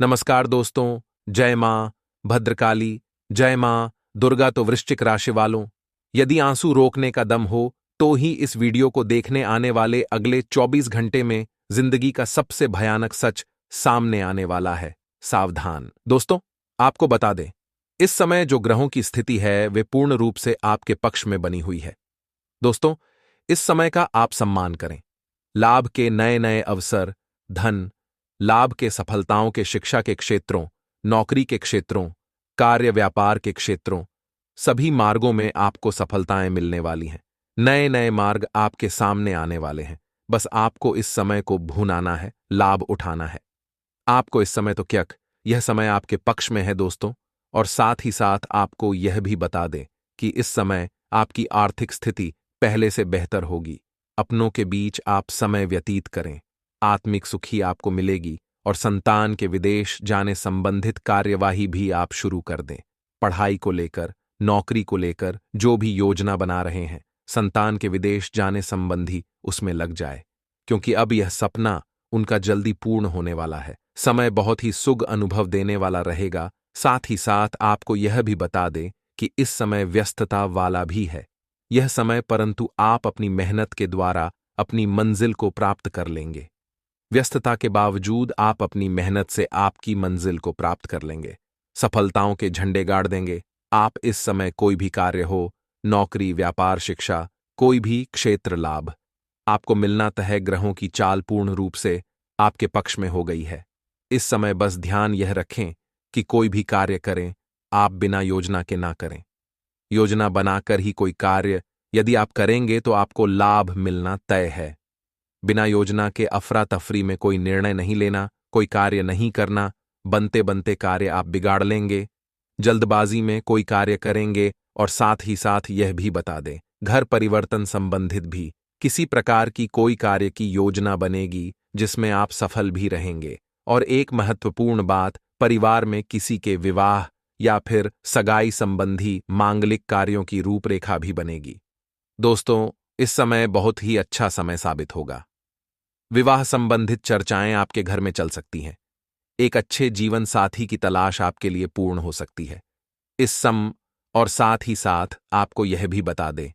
नमस्कार दोस्तों। जय मां भद्रकाली, जय मां दुर्गा। तो वृश्चिक राशि वालों, यदि आंसू रोकने का दम हो तो ही इस वीडियो को देखने आने वाले अगले 24 घंटे में जिंदगी का सबसे भयानक सच सामने आने वाला है। सावधान दोस्तों, आपको बता दें, इस समय जो ग्रहों की स्थिति है वे पूर्ण रूप से आपके पक्ष में बनी हुई है। दोस्तों, इस समय का आप सम्मान करें। लाभ के नए नए अवसर, धन लाभ के, सफलताओं के, शिक्षा के क्षेत्रों, नौकरी के क्षेत्रों, कार्य व्यापार के क्षेत्रों, सभी मार्गों में आपको सफलताएं मिलने वाली हैं। नए नए मार्ग आपके सामने आने वाले हैं। बस आपको इस समय को भुनाना है, लाभ उठाना है। आपको इस समय तो क्या, यह समय आपके पक्ष में है दोस्तों। और साथ ही साथ आपको यह भी बता दें कि इस समय आपकी आर्थिक स्थिति पहले से बेहतर होगी। अपनों के बीच आप समय व्यतीत करें, आत्मिक सुखी आपको मिलेगी। और संतान के विदेश जाने संबंधित कार्यवाही भी आप शुरू कर दें। पढ़ाई को लेकर, नौकरी को लेकर जो भी योजना बना रहे हैं, संतान के विदेश जाने संबंधी उसमें लग जाए, क्योंकि अब यह सपना उनका जल्दी पूर्ण होने वाला है। समय बहुत ही सुख अनुभव देने वाला रहेगा। साथ ही साथ आपको यह भी बता दें कि इस समय व्यस्तता वाला भी है यह समय, परंतु आप अपनी मेहनत के द्वारा अपनी मंजिल को प्राप्त कर लेंगे। व्यस्तता के बावजूद आप अपनी मेहनत से आपकी मंजिल को प्राप्त कर लेंगे। सफलताओं के झंडे गाड़ देंगे। आप इस समय कोई भी कार्य हो, नौकरी, व्यापार, शिक्षा, कोई भी क्षेत्र लाभ आपको मिलना तय। ग्रहों की चाल पूर्ण रूप से आपके पक्ष में हो गई है। इस समय बस ध्यान यह रखें कि कोई भी कार्य करें, आप बिना योजना के ना करें। योजना बनाकर ही कोई कार्य यदि आप करेंगे तो आपको लाभ मिलना तय है। बिना योजना के अफरा तफरी में कोई निर्णय नहीं लेना, कोई कार्य नहीं करना। बनते बनते कार्य आप बिगाड़ लेंगे। जल्दबाजी में कोई कार्य करेंगे। और साथ ही साथ यह भी बता दें, घर परिवर्तन संबंधित भी किसी प्रकार की कोई कार्य की योजना बनेगी जिसमें आप सफल भी रहेंगे। और एक महत्वपूर्ण बात, परिवार में किसी के विवाह या फिर सगाई संबंधी मांगलिक कार्यों की रूपरेखा भी बनेगी। दोस्तों, इस समय बहुत ही अच्छा समय साबित होगा। विवाह संबंधित चर्चाएं आपके घर में चल सकती हैं। एक अच्छे जीवन साथी की तलाश आपके लिए पूर्ण हो सकती है इस सम। और साथ ही साथ आपको यह भी बता दें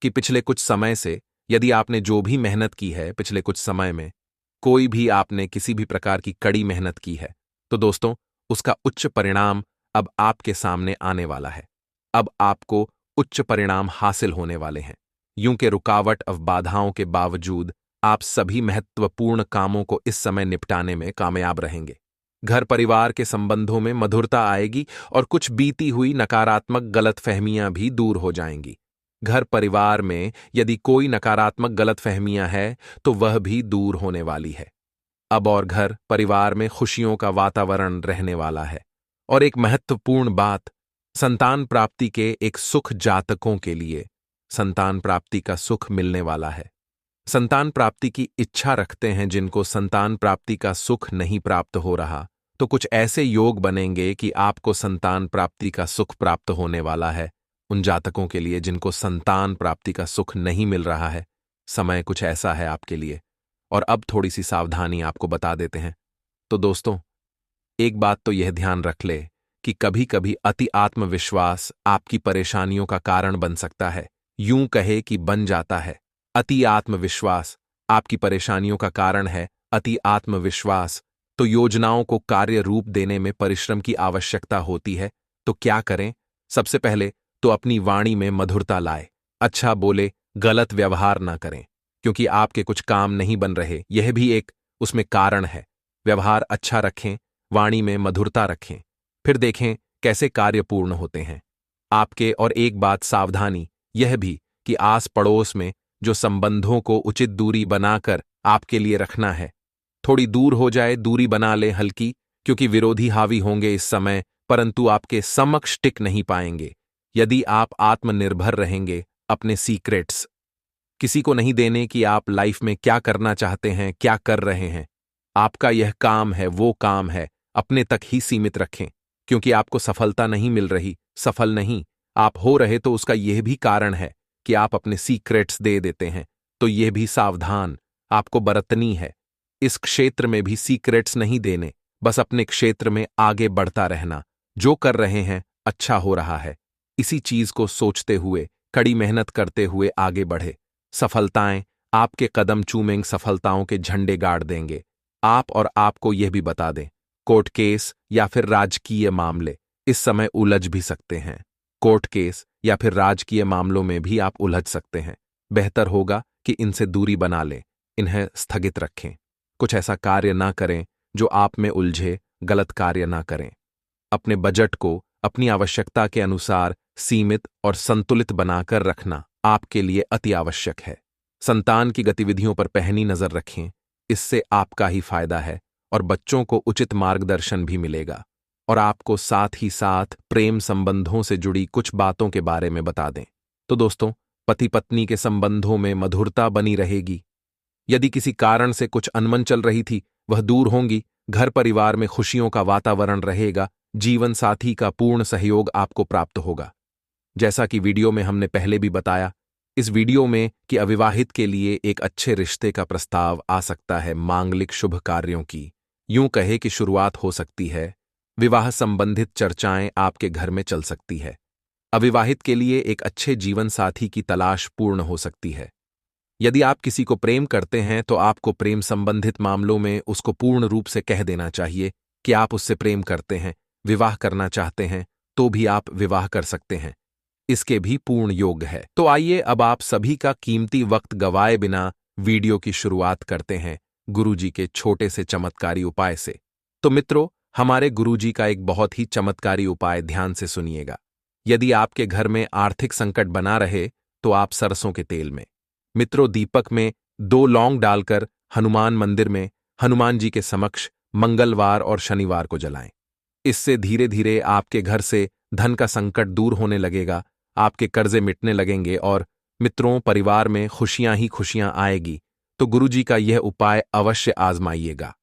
कि पिछले कुछ समय से यदि आपने जो भी मेहनत की है, पिछले कुछ समय में कोई भी आपने किसी भी प्रकार की कड़ी मेहनत की है, तो दोस्तों उसका उच्च परिणाम अब आपके सामने आने वाला है। अब आपको उच्च परिणाम हासिल होने वाले हैं। यूं के रुकावट और बाधाओं के बावजूद आप सभी महत्वपूर्ण कामों को इस समय निपटाने में कामयाब रहेंगे। घर परिवार के संबंधों में मधुरता आएगी और कुछ बीती हुई नकारात्मक गलतफहमियां भी दूर हो जाएंगी। घर परिवार में यदि कोई नकारात्मक गलतफहमियां है तो वह भी दूर होने वाली है। अब और घर परिवार में खुशियों का वातावरण रहने वाला है। और एक महत्वपूर्ण बात, संतान प्राप्ति के एक सुख जातकों के लिए संतान प्राप्ति का सुख मिलने वाला है। संतान प्राप्ति की इच्छा रखते हैं जिनको संतान प्राप्ति का सुख नहीं प्राप्त हो रहा, तो कुछ ऐसे योग बनेंगे कि आपको संतान प्राप्ति का सुख प्राप्त होने वाला है। उन जातकों के लिए जिनको संतान प्राप्ति का सुख नहीं मिल रहा है, समय कुछ ऐसा है आपके लिए। और अब थोड़ी सी सावधानी आपको बता देते हैं। तो दोस्तों, एक बात तो यह ध्यान रख ले कि कभी कभी अति आत्मविश्वास आपकी परेशानियों का कारण बन सकता है। यूं कहे कि बन जाता है। अति आत्मविश्वास आपकी परेशानियों का कारण है। अति आत्मविश्वास तो योजनाओं को कार्य रूप देने में परिश्रम की आवश्यकता होती है। तो क्या करें? सबसे पहले तो अपनी वाणी में मधुरता लाए, अच्छा बोले, गलत व्यवहार ना करें, क्योंकि आपके कुछ काम नहीं बन रहे, यह भी एक उसमें कारण है। व्यवहार अच्छा रखें, वाणी में मधुरता रखें, फिर देखें कैसे कार्य पूर्ण होते हैं आपके। और एक बात सावधानी यह भी कि आस पड़ोस में जो संबंधों को उचित दूरी बनाकर आपके लिए रखना है, थोड़ी दूर हो जाए, दूरी बना ले हल्की, क्योंकि विरोधी हावी होंगे इस समय, परंतु आपके समक्ष टिक नहीं पाएंगे। यदि आप आत्मनिर्भर रहेंगे, अपने सीक्रेट्स किसी को नहीं देने कि आप लाइफ में क्या करना चाहते हैं, क्या कर रहे हैं, आपका यह काम है, वो काम है, अपने तक ही सीमित रखें। क्योंकि आपको सफलता नहीं मिल रही, सफल नहीं आप हो रहे, तो उसका यह भी कारण है कि आप अपने सीक्रेट्स दे देते हैं। तो यह भी सावधान आपको बरतनी है। इस क्षेत्र में भी सीक्रेट्स नहीं देने, बस अपने क्षेत्र में आगे बढ़ता रहना। जो कर रहे हैं अच्छा हो रहा है, इसी चीज को सोचते हुए, कड़ी मेहनत करते हुए आगे बढ़े। सफलताएं आपके कदम चूमेंगे, सफलताओं के झंडे गाड़ देंगे। आप और आपको यह भी बता दें, कोर्ट केस या फिर राजकीय मामले इस समय उलझ भी सकते हैं। कोर्ट केस या फिर राजकीय मामलों में भी आप उलझ सकते हैं। बेहतर होगा कि इनसे दूरी बना लें, इन्हें स्थगित रखें। कुछ ऐसा कार्य ना करें जो आप में उलझे, गलत कार्य ना करें। अपने बजट को अपनी आवश्यकता के अनुसार सीमित और संतुलित बनाकर रखना आपके लिए अति आवश्यक है। संतान की गतिविधियों पर पैनी नजर रखें, इससे आपका ही फायदा है और बच्चों को उचित मार्गदर्शन भी मिलेगा। और आपको साथ ही साथ प्रेम संबंधों से जुड़ी कुछ बातों के बारे में बता दें। तो दोस्तों, पति पत्नी के संबंधों में मधुरता बनी रहेगी। यदि किसी कारण से कुछ अनबन चल रही थी, वह दूर होंगी। घर परिवार में खुशियों का वातावरण रहेगा। जीवन साथी का पूर्ण सहयोग आपको प्राप्त होगा। जैसा कि वीडियो में हमने पहले भी बताया, इस वीडियो में कि अविवाहित के लिए एक अच्छे रिश्ते का प्रस्ताव आ सकता है। मांगलिक शुभ कार्यों की यूं कहे कि शुरुआत हो सकती है। विवाह संबंधित चर्चाएं आपके घर में चल सकती है। अविवाहित के लिए एक अच्छे जीवन साथी की तलाश पूर्ण हो सकती है। यदि आप किसी को प्रेम करते हैं तो आपको प्रेम संबंधित मामलों में उसको पूर्ण रूप से कह देना चाहिए कि आप उससे प्रेम करते हैं। विवाह करना चाहते हैं तो भी आप विवाह कर सकते हैं, इसके भी पूर्ण योग है। तो आइए अब आप सभी का कीमती वक्त गवाए बिना वीडियो की शुरुआत करते हैं गुरुजी के छोटे से चमत्कारी उपाय से। तो मित्रों, हमारे गुरुजी का एक बहुत ही चमत्कारी उपाय ध्यान से सुनिएगा। यदि आपके घर में आर्थिक संकट बना रहे तो आप सरसों के तेल में, मित्रों, दीपक में 2 लौंग डालकर हनुमान मंदिर में हनुमान जी के समक्ष मंगलवार और शनिवार को जलाएं। इससे धीरे धीरे आपके घर से धन का संकट दूर होने लगेगा, आपके कर्जे मिटने लगेंगे और मित्रों, परिवार में खुशियां ही खुशियां आएगी। तो गुरुजी का यह उपाय अवश्य आजमाइएगा।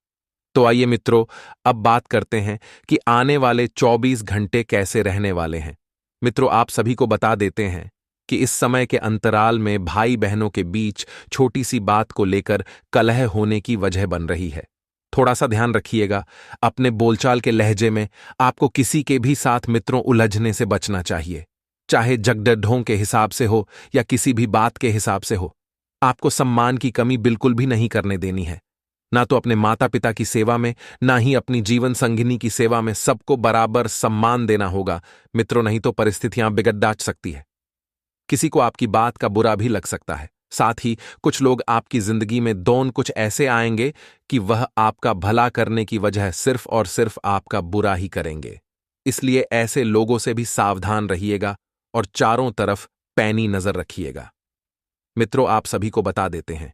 तो आइए मित्रों, अब बात करते हैं कि आने वाले 24 घंटे कैसे रहने वाले हैं। मित्रों, आप सभी को बता देते हैं कि इस समय के अंतराल में भाई बहनों के बीच छोटी सी बात को लेकर कलह होने की वजह बन रही है। थोड़ा सा ध्यान रखिएगा। अपने बोलचाल के लहजे में आपको किसी के भी साथ मित्रों उलझने से बचना चाहिए, चाहे जगडढों के हिसाब से हो या किसी भी बात के हिसाब से हो। आपको सम्मान की कमी बिल्कुल भी नहीं करने देनी है। ना तो अपने माता पिता की सेवा में, ना ही अपनी जीवन संगिनी की सेवा में सबको बराबर सम्मान देना होगा मित्रों, नहीं तो परिस्थितियां बिगड़ दाच सकती है। किसी को आपकी बात का बुरा भी लग सकता है। साथ ही कुछ लोग आपकी जिंदगी में दौन कुछ ऐसे आएंगे कि वह आपका भला करने की वजह सिर्फ और सिर्फ आपका बुरा ही करेंगे। इसलिए ऐसे लोगों से भी सावधान रहिएगा और चारों तरफ पैनी नजर रखिएगा। मित्रों, आप सभी को बता देते हैं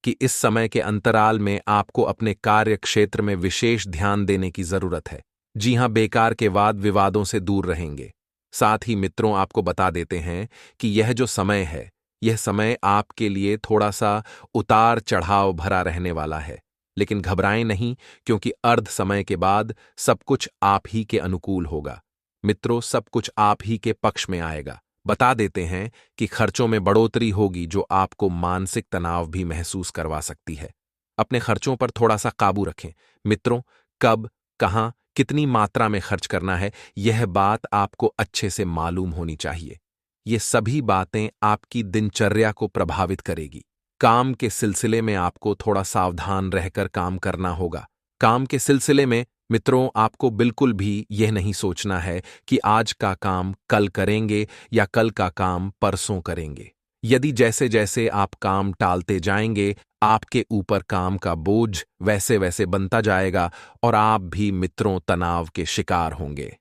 कि इस समय के अंतराल में आपको अपने कार्य क्षेत्र में विशेष ध्यान देने की जरूरत है। जी हां, बेकार के वाद विवादों से दूर रहेंगे। साथ ही मित्रों, आपको बता देते हैं कि यह जो समय है, यह समय आपके लिए थोड़ा सा उतार चढ़ाव भरा रहने वाला है। लेकिन घबराएं नहीं, क्योंकि अर्ध समय के बाद सब कुछ आप ही के अनुकूल होगा। मित्रों, सब कुछ आप ही के पक्ष में आएगा। बता देते हैं कि खर्चों में बढ़ोतरी होगी जो आपको मानसिक तनाव भी महसूस करवा सकती है। अपने खर्चों पर थोड़ा सा काबू रखें। मित्रों, कब, कहां, कितनी मात्रा में खर्च करना है, यह बात आपको अच्छे से मालूम होनी चाहिए। ये सभी बातें आपकी दिनचर्या को प्रभावित करेगी। काम के सिलसिले में आपको थोड़ा सावधान रहकर काम करना होगा। काम के सिलसिले में मित्रों, आपको बिल्कुल भी यह नहीं सोचना है कि आज का काम कल करेंगे या कल का काम परसों करेंगे। यदि जैसे जैसे आप काम टालते जाएंगे, आपके ऊपर काम का बोझ वैसे वैसे बनता जाएगा और आप भी मित्रों तनाव के शिकार होंगे।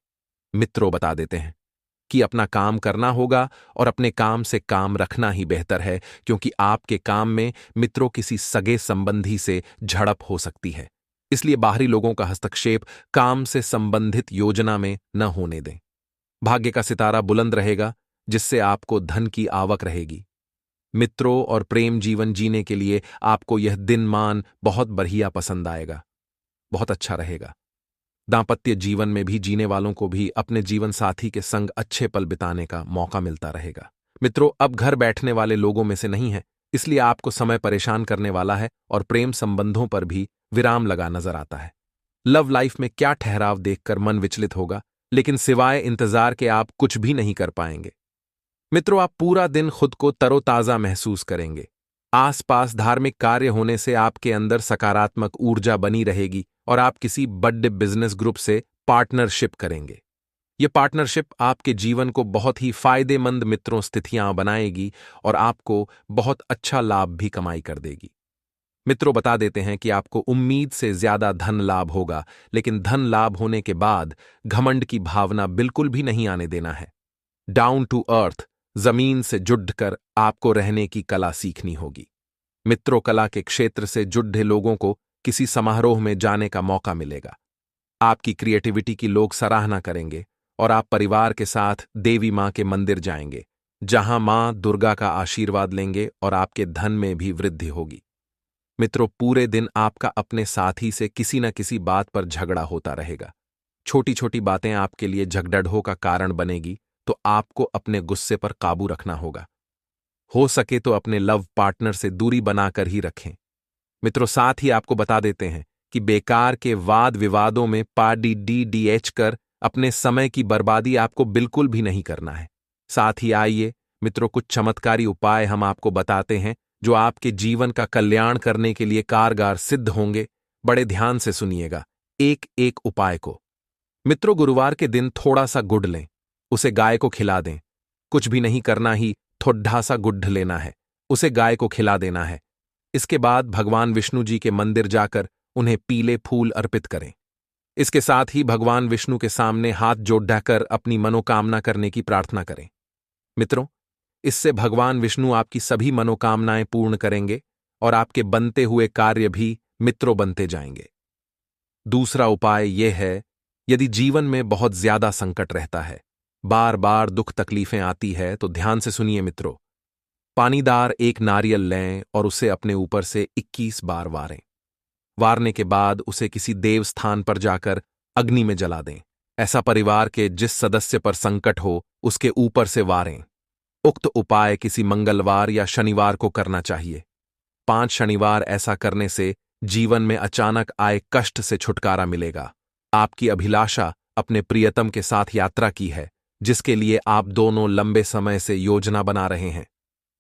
मित्रों, बता देते हैं कि अपना काम करना होगा और अपने काम से काम रखना ही बेहतर है, क्योंकि आपके काम में मित्रों किसी सगे संबंधी से झड़प हो सकती है। इसलिए बाहरी लोगों का हस्तक्षेप काम से संबंधित योजना में न होने दें। भाग्य का सितारा बुलंद रहेगा, जिससे आपको धन की आवक रहेगी। मित्रों, और प्रेम जीवन जीने के लिए आपको यह दिन मान बहुत बढ़िया पसंद आएगा, बहुत अच्छा रहेगा। दांपत्य जीवन में भी जीने वालों को भी अपने जीवन साथी के संग अच्छे पल बिताने का मौका मिलता रहेगा। मित्रों, अब घर बैठने वाले लोगों में से नहीं है, इसलिए आपको समय परेशान करने वाला है और प्रेम संबंधों पर भी विराम लगा नजर आता है। लव लाइफ में क्या ठहराव देखकर मन विचलित होगा, लेकिन सिवाय इंतजार के आप कुछ भी नहीं कर पाएंगे। मित्रों, आप पूरा दिन खुद को तरोताजा महसूस करेंगे। आसपास धार्मिक कार्य होने से आपके अंदर सकारात्मक ऊर्जा बनी रहेगी और आप किसी बड़े बिजनेस ग्रुप से पार्टनरशिप करेंगे। ये पार्टनरशिप आपके जीवन को बहुत ही फायदेमंद मित्रों स्थितियां बनाएगी और आपको बहुत अच्छा लाभ भी कमाई कर देगी। मित्रों, बता देते हैं कि आपको उम्मीद से ज्यादा धन लाभ होगा, लेकिन धन लाभ होने के बाद घमंड की भावना बिल्कुल भी नहीं आने देना है। डाउन टू अर्थ, जमीन से जुड़कर आपको रहने की कला सीखनी होगी। मित्रों, कला के क्षेत्र से जुड़े लोगों को किसी समारोह में जाने का मौका मिलेगा। आपकी क्रिएटिविटी की लोग सराहना करेंगे और आप परिवार के साथ देवी मां के मंदिर जाएंगे, जहां मां दुर्गा का आशीर्वाद लेंगे और आपके धन में भी वृद्धि होगी। मित्रों, पूरे दिन आपका अपने साथी से किसी न किसी बात पर झगड़ा होता रहेगा। छोटी छोटी बातें आपके लिए झगड़ों का कारण बनेगी, तो आपको अपने गुस्से पर काबू रखना होगा। हो सके तो अपने लव पार्टनर से दूरी बनाकर ही रखें। मित्रों, साथ ही आपको बता देते हैं कि बेकार के वाद विवादों में पार्टी डीडीएच कर अपने समय की बर्बादी आपको बिल्कुल भी नहीं करना है। साथ ही आइए मित्रों, कुछ चमत्कारी उपाय हम आपको बताते हैं जो आपके जीवन का कल्याण करने के लिए कारगर सिद्ध होंगे। बड़े ध्यान से सुनिएगा एक एक उपाय को। मित्रों, गुरुवार के दिन थोड़ा सा गुड़ लें, उसे गाय को खिला दें। कुछ भी नहीं करना ही थोड़ा सा गुड़ लेना है, उसे गाय को खिला देना है। इसके बाद भगवान विष्णु जी के मंदिर जाकर उन्हें पीले फूल अर्पित करें। इसके साथ ही भगवान विष्णु के सामने हाथ जोड़कर अपनी मनोकामना करने की प्रार्थना करें। मित्रों, इससे भगवान विष्णु आपकी सभी मनोकामनाएं पूर्ण करेंगे और आपके बनते हुए कार्य भी मित्रों बनते जाएंगे। दूसरा उपाय यह है, यदि जीवन में बहुत ज्यादा संकट रहता है, बार बार दुख तकलीफें आती है, तो ध्यान से सुनिए मित्रों। पानीदार एक नारियल लें और उसे अपने ऊपर से 21 बार वारें। वारने के बाद उसे किसी देव स्थान पर जाकर अग्नि में जला दें। ऐसा परिवार के जिस सदस्य पर संकट हो उसके ऊपर से वारें। उक्त उपाय किसी मंगलवार या शनिवार को करना चाहिए। 5 शनिवार ऐसा करने से जीवन में अचानक आए कष्ट से छुटकारा मिलेगा। आपकी अभिलाषा अपने प्रियतम के साथ यात्रा की है, जिसके लिए आप दोनों लंबे समय से योजना बना रहे हैं।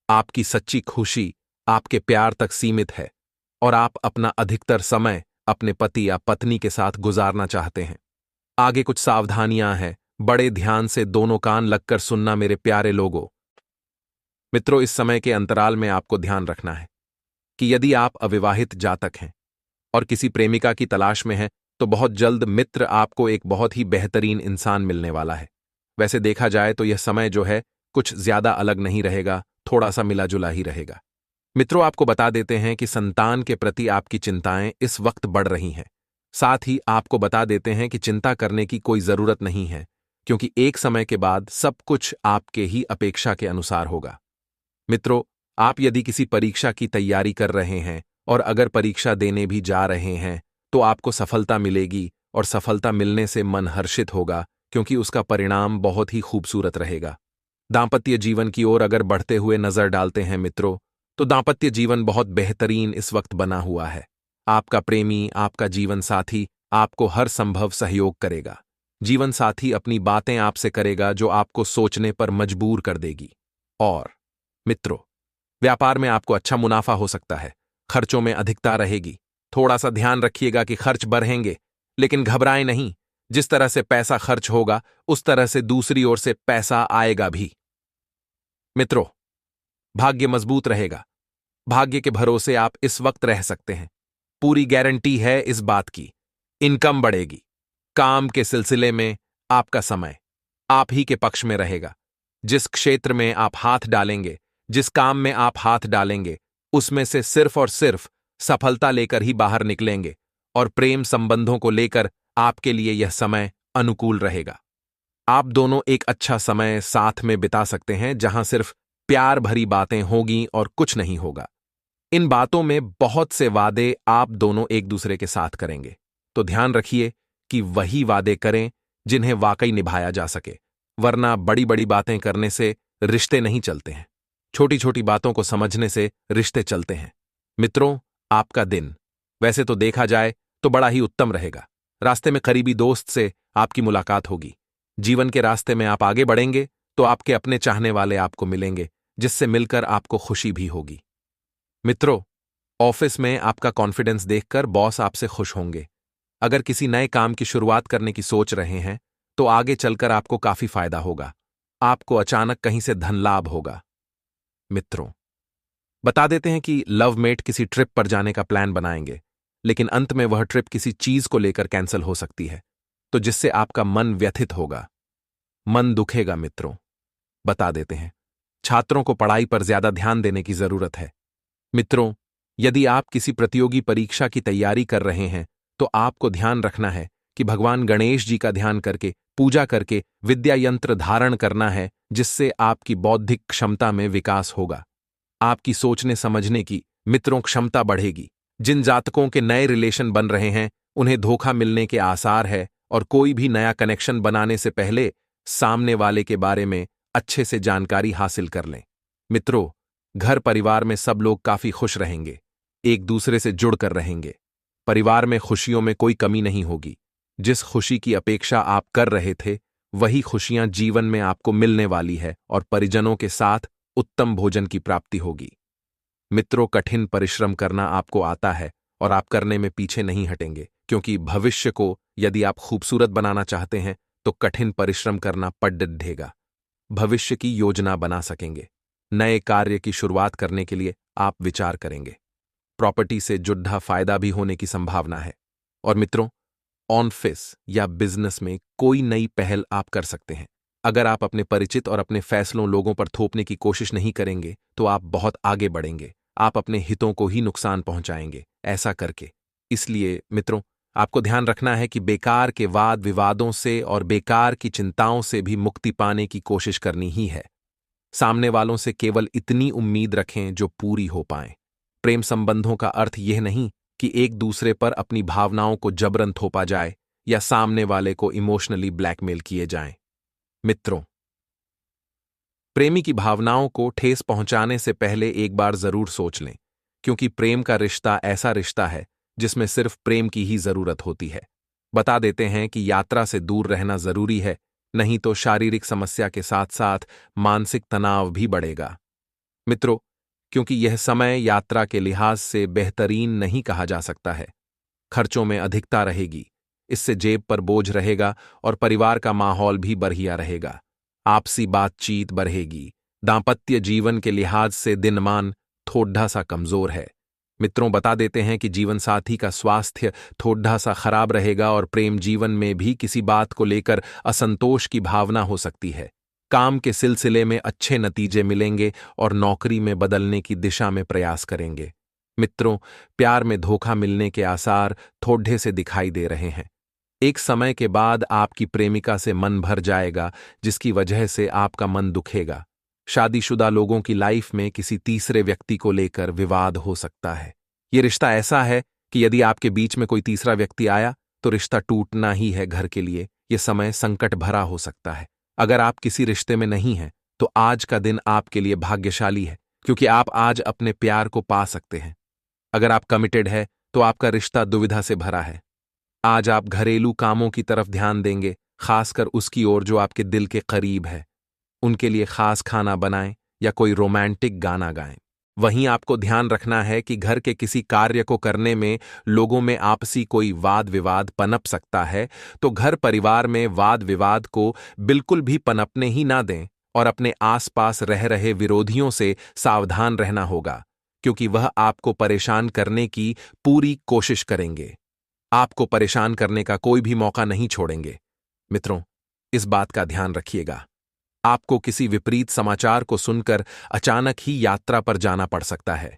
आपकी सच्ची खुशी आपके प्यार तक सीमित है और आप अपना अधिकतर समय अपने पति या पत्नी के साथ गुजारना चाहते हैं। आगे कुछ सावधानियां हैं, बड़े ध्यान से दोनों कान लगकर सुनना मेरे प्यारे लोगों। मित्रों, इस समय के अंतराल में आपको ध्यान रखना है कि यदि आप अविवाहित जातक हैं और किसी प्रेमिका की तलाश में हैं, तो बहुत जल्द मित्र आपको एक बहुत ही बेहतरीन इंसान मिलने वाला है। वैसे देखा जाए तो यह समय जो है कुछ ज्यादा अलग नहीं रहेगा, थोड़ा सा मिला जुला ही रहेगा। मित्रों, आपको बता देते हैं कि संतान के प्रति आपकी चिंताएं इस वक्त बढ़ रही हैं। साथ ही आपको बता देते हैं कि चिंता करने की कोई जरूरत नहीं है, क्योंकि एक समय के बाद सब कुछ आपके ही अपेक्षा के अनुसार होगा। मित्रों, आप यदि किसी परीक्षा की तैयारी कर रहे हैं और अगर परीक्षा देने भी जा रहे हैं, तो आपको सफलता मिलेगी और सफलता मिलने से मन हर्षित होगा, क्योंकि उसका परिणाम बहुत ही खूबसूरत रहेगा। दांपत्य जीवन की ओर अगर बढ़ते हुए नजर डालते हैं मित्रों, तो दांपत्य जीवन बहुत बेहतरीन इस वक्त बना हुआ है। आपका प्रेमी, आपका जीवन साथी आपको हर संभव सहयोग करेगा। जीवन साथी अपनी बातें आपसे करेगा जो आपको सोचने पर मजबूर कर देगी। और मित्रों, व्यापार में आपको अच्छा मुनाफा हो सकता है। खर्चों में अधिकता रहेगी। थोड़ा सा ध्यान रखिएगा कि खर्च बढ़ेंगे, लेकिन घबराएं नहीं। जिस तरह से पैसा खर्च होगा, उस तरह से दूसरी ओर से पैसा आएगा भी। मित्रों, भाग्य मजबूत रहेगा। भाग्य के भरोसे आप इस वक्त रह सकते हैं। पूरी गारंटी है इस बात की। इनकम बढ़ेगी। काम के सिलसिले में आपका समय आप ही के पक्ष में रहेगा। जिस क्षेत्र में आप हाथ डालेंगे, जिस काम में आप हाथ डालेंगे, उसमें से सिर्फ और सिर्फ सफलता लेकर ही बाहर निकलेंगे और प्रेम संबंधों को लेकर आपके लिए यह समय अनुकूल रहेगा। आप दोनों एक अच्छा समय साथ में बिता सकते हैं, जहां सिर्फ प्यार भरी बातें होगी और कुछ नहीं होगा। इन बातों में बहुत से वादे आप दोनों एक दूसरे के साथ करेंगे, तो ध्यान रखिए कि वही वादे करें जिन्हें वाकई निभाया जा सके, वरना बड़ी बड़ी बातें करने से रिश्ते नहीं चलते हैं। छोटी छोटी बातों को समझने से रिश्ते चलते हैं। मित्रों, आपका दिन वैसे तो देखा जाए तो बड़ा ही उत्तम रहेगा। रास्ते में करीबी दोस्त से आपकी मुलाकात होगी। जीवन के रास्ते में आप आगे बढ़ेंगे तो आपके अपने चाहने वाले आपको मिलेंगे, जिससे मिलकर आपको खुशी भी होगी। मित्रों, ऑफिस में आपका कॉन्फिडेंस देखकर बॉस आपसे खुश होंगे। अगर किसी नए काम की शुरुआत करने की सोच रहे हैं तो आगे चलकर आपको काफी फायदा होगा। आपको अचानक कहीं से धन लाभ होगा। मित्रों, बता देते हैं कि लवमेट किसी ट्रिप पर जाने का प्लान बनाएंगे, लेकिन अंत में वह ट्रिप किसी चीज को लेकर कैंसिल हो सकती है, तो जिससे आपका मन व्यथित होगा, मन दुखेगा। मित्रों, बता देते हैं, छात्रों को पढ़ाई पर ज्यादा ध्यान देने की जरूरत है। मित्रों, यदि आप किसी प्रतियोगी परीक्षा की तैयारी कर रहे हैं तो आपको ध्यान रखना है कि भगवान गणेश जी का ध्यान करके, पूजा करके विद्या यंत्र धारण करना है, जिससे आपकी बौद्धिक क्षमता में विकास होगा। आपकी सोचने समझने की, मित्रों, क्षमता बढ़ेगी। जिन जातकों के नए रिलेशन बन रहे हैं उन्हें धोखा मिलने के आसार है, और कोई भी नया कनेक्शन बनाने से पहले सामने वाले के बारे में अच्छे से जानकारी हासिल कर लें। मित्रों, घर परिवार में सब लोग काफी खुश रहेंगे, एक दूसरे से जुड़कर रहेंगे। परिवार में खुशियों में कोई कमी नहीं होगी। जिस खुशी की अपेक्षा आप कर रहे थे वही खुशियां जीवन में आपको मिलने वाली है, और परिजनों के साथ उत्तम भोजन की प्राप्ति होगी। मित्रों, कठिन परिश्रम करना आपको आता है और आप करने में पीछे नहीं हटेंगे, क्योंकि भविष्य को यदि आप खूबसूरत बनाना चाहते हैं तो कठिन परिश्रम करना पड़ ढेगा। भविष्य की योजना बना सकेंगे। नए कार्य की शुरुआत करने के लिए आप विचार करेंगे। प्रॉपर्टी से जुड़ा फायदा भी होने की संभावना है। और मित्रों, ऑफिस या बिजनेस में कोई नई पहल आप कर सकते हैं। अगर आप अपने परिचित और अपने फैसलों लोगों पर थोपने की कोशिश नहीं करेंगे तो आप बहुत आगे बढ़ेंगे। आप अपने हितों को ही नुकसान पहुंचाएंगे ऐसा करके। इसलिए मित्रों, आपको ध्यान रखना है कि बेकार के वाद विवादों से और बेकार की चिंताओं से भी मुक्ति पाने की कोशिश करनी ही है। सामने वालों से केवल इतनी उम्मीद रखें जो पूरी हो पाए। प्रेम संबंधों का अर्थ यह नहीं कि एक दूसरे पर अपनी भावनाओं को जबरन थोपा जाए या सामने वाले को इमोशनली ब्लैकमेल किए जाएं। मित्रों, प्रेमी की भावनाओं को ठेस पहुंचाने से पहले एक बार जरूर सोच लें, क्योंकि प्रेम का रिश्ता ऐसा रिश्ता है जिसमें सिर्फ प्रेम की ही जरूरत होती है। बता देते हैं कि यात्रा से दूर रहना जरूरी है, नहीं तो शारीरिक समस्या के साथ साथ मानसिक तनाव भी बढ़ेगा। मित्रों, क्योंकि यह समय यात्रा के लिहाज से बेहतरीन नहीं कहा जा सकता है। खर्चों में अधिकता रहेगी, इससे जेब पर बोझ रहेगा और परिवार का माहौल भी बढ़िया रहेगा। आपसी बातचीत बढ़ेगी। दांपत्य जीवन के लिहाज से दिनमान थोड़ा सा कमजोर है। मित्रों, बता देते हैं कि जीवन साथी का स्वास्थ्य थोड़ा सा खराब रहेगा और प्रेम जीवन में भी किसी बात को लेकर असंतोष की भावना हो सकती है। काम के सिलसिले में अच्छे नतीजे मिलेंगे और नौकरी में बदलने की दिशा में प्रयास करेंगे। मित्रों, प्यार में धोखा मिलने के आसार थोड़े से दिखाई दे रहे हैं। एक समय के बाद आपकी प्रेमिका से मन भर जाएगा, जिसकी वजह से आपका मन दुखेगा। शादीशुदा लोगों की लाइफ में किसी तीसरे व्यक्ति को लेकर विवाद हो सकता है। यह रिश्ता ऐसा है कि यदि आपके बीच में कोई तीसरा व्यक्ति आया तो रिश्ता टूटना ही है घर के लिए। यह समय संकट भरा हो सकता है। अगर आप किसी रिश्ते में नहीं हैं तो आज का दिन आपके लिए भाग्यशाली है, क्योंकि आप आज अपने प्यार को पा सकते हैं। अगर आप कमिटेड है तो आपका रिश्ता दुविधा से भरा है। आज आप घरेलू कामों की तरफ ध्यान देंगे, खासकर उसकी ओर जो आपके दिल के करीब है। उनके लिए खास खाना बनाएं या कोई रोमांटिक गाना गाएं। वहीं आपको ध्यान रखना है कि घर के किसी कार्य को करने में लोगों में आपसी कोई वाद विवाद पनप सकता है, तो घर परिवार में वाद विवाद को बिल्कुल भी पनपने ही ना दें और अपने आसपास रह रहे विरोधियों से सावधान रहना होगा, क्योंकि वह आपको परेशान करने की पूरी कोशिश करेंगे। आपको परेशान करने का कोई भी मौका नहीं छोड़ेंगे। मित्रों, इस बात का ध्यान रखिएगा। आपको किसी विपरीत समाचार को सुनकर अचानक ही यात्रा पर जाना पड़ सकता है,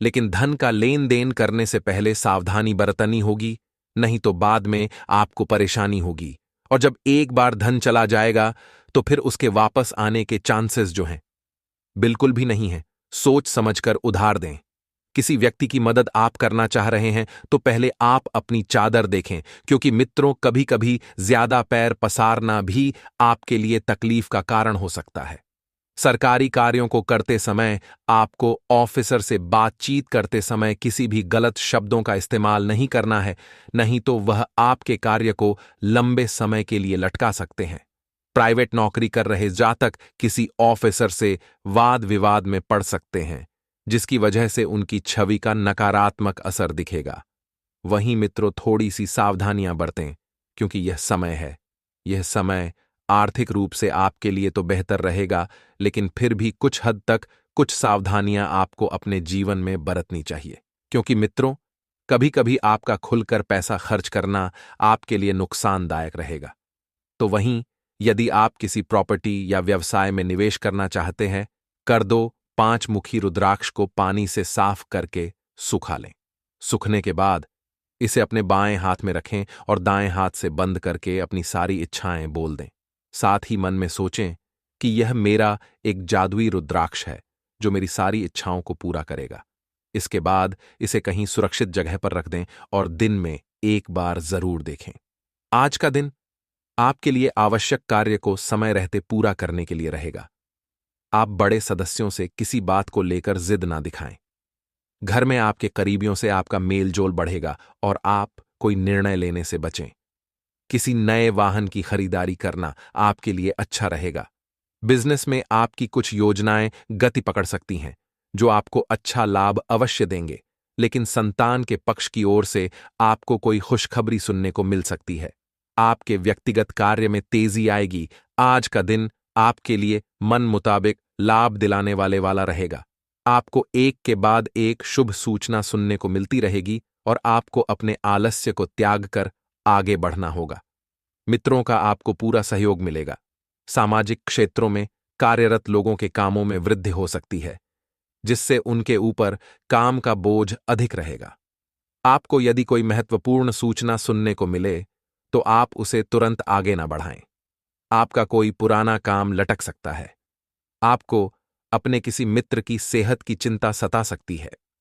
लेकिन धन का लेन देन करने से पहले सावधानी बरतनी होगी, नहीं तो बाद में आपको परेशानी होगी। और जब एक बार धन चला जाएगा तो फिर उसके वापस आने के चांसेस जो हैं बिल्कुल भी नहीं है। सोच समझकर उधार दें। किसी व्यक्ति की मदद आप करना चाह रहे हैं तो पहले आप अपनी चादर देखें, क्योंकि मित्रों, कभी कभी ज्यादा पैर पसारना भी आपके लिए तकलीफ का कारण हो सकता है। सरकारी कार्यों को करते समय आपको ऑफिसर से बातचीत करते समय किसी भी गलत शब्दों का इस्तेमाल नहीं करना है, नहीं तो वह आपके कार्य को लंबे समय के लिए लटका सकते हैं। प्राइवेट नौकरी कर रहे जातक किसी ऑफिसर से वाद विवाद में पड़ सकते हैं, जिसकी वजह से उनकी छवि का नकारात्मक असर दिखेगा। वहीं मित्रों, थोड़ी सी सावधानियां बरतें, क्योंकि यह समय है। यह समय आर्थिक रूप से आपके लिए तो बेहतर रहेगा, लेकिन फिर भी कुछ हद तक कुछ सावधानियां आपको अपने जीवन में बरतनी चाहिए, क्योंकि मित्रों, कभी कभी आपका खुलकर पैसा खर्च करना आपके लिए नुकसानदायक रहेगा। तो वहीं यदि आप किसी प्रॉपर्टी या व्यवसाय में निवेश करना चाहते हैं, कर दो 5 मुखी रुद्राक्ष को पानी से साफ करके सुखा लें। सूखने के बाद इसे अपने बाएं हाथ में रखें और दाएं हाथ से बंद करके अपनी सारी इच्छाएं बोल दें। साथ ही मन में सोचें कि यह मेरा एक जादुई रुद्राक्ष है जो मेरी सारी इच्छाओं को पूरा करेगा। इसके बाद इसे कहीं सुरक्षित जगह पर रख दें और दिन में एक बार जरूर देखें। आज का दिन आपके लिए आवश्यक कार्य को समय रहते पूरा करने के लिए रहेगा। आप बड़े सदस्यों से किसी बात को लेकर जिद ना दिखाएं। घर में आपके करीबियों से आपका मेलजोल बढ़ेगा और आप कोई निर्णय लेने से बचें। किसी नए वाहन की खरीदारी करना आपके लिए अच्छा रहेगा। बिजनेस में आपकी कुछ योजनाएं गति पकड़ सकती हैं, जो आपको अच्छा लाभ अवश्य देंगे, लेकिन संतान के पक्ष की ओर से आपको कोई खुशखबरी सुनने को मिल सकती है। आपके व्यक्तिगत कार्य में तेजी आएगी। आज का दिन आपके लिए मन मुताबिक लाभ दिलाने वाला रहेगा। आपको एक के बाद एक शुभ सूचना सुनने को मिलती रहेगी और आपको अपने आलस्य को त्याग कर आगे बढ़ना होगा। मित्रों का आपको पूरा सहयोग मिलेगा। सामाजिक क्षेत्रों में कार्यरत लोगों के कामों में वृद्धि हो सकती है, जिससे उनके ऊपर काम का बोझ अधिक रहेगा। आपको यदि कोई महत्वपूर्ण सूचना सुनने को मिले तो आप उसे तुरंत आगे ना बढ़ाएं। आपका कोई पुराना काम लटक सकता है। आपको अपने किसी मित्र की सेहत की चिंता सता सकती है।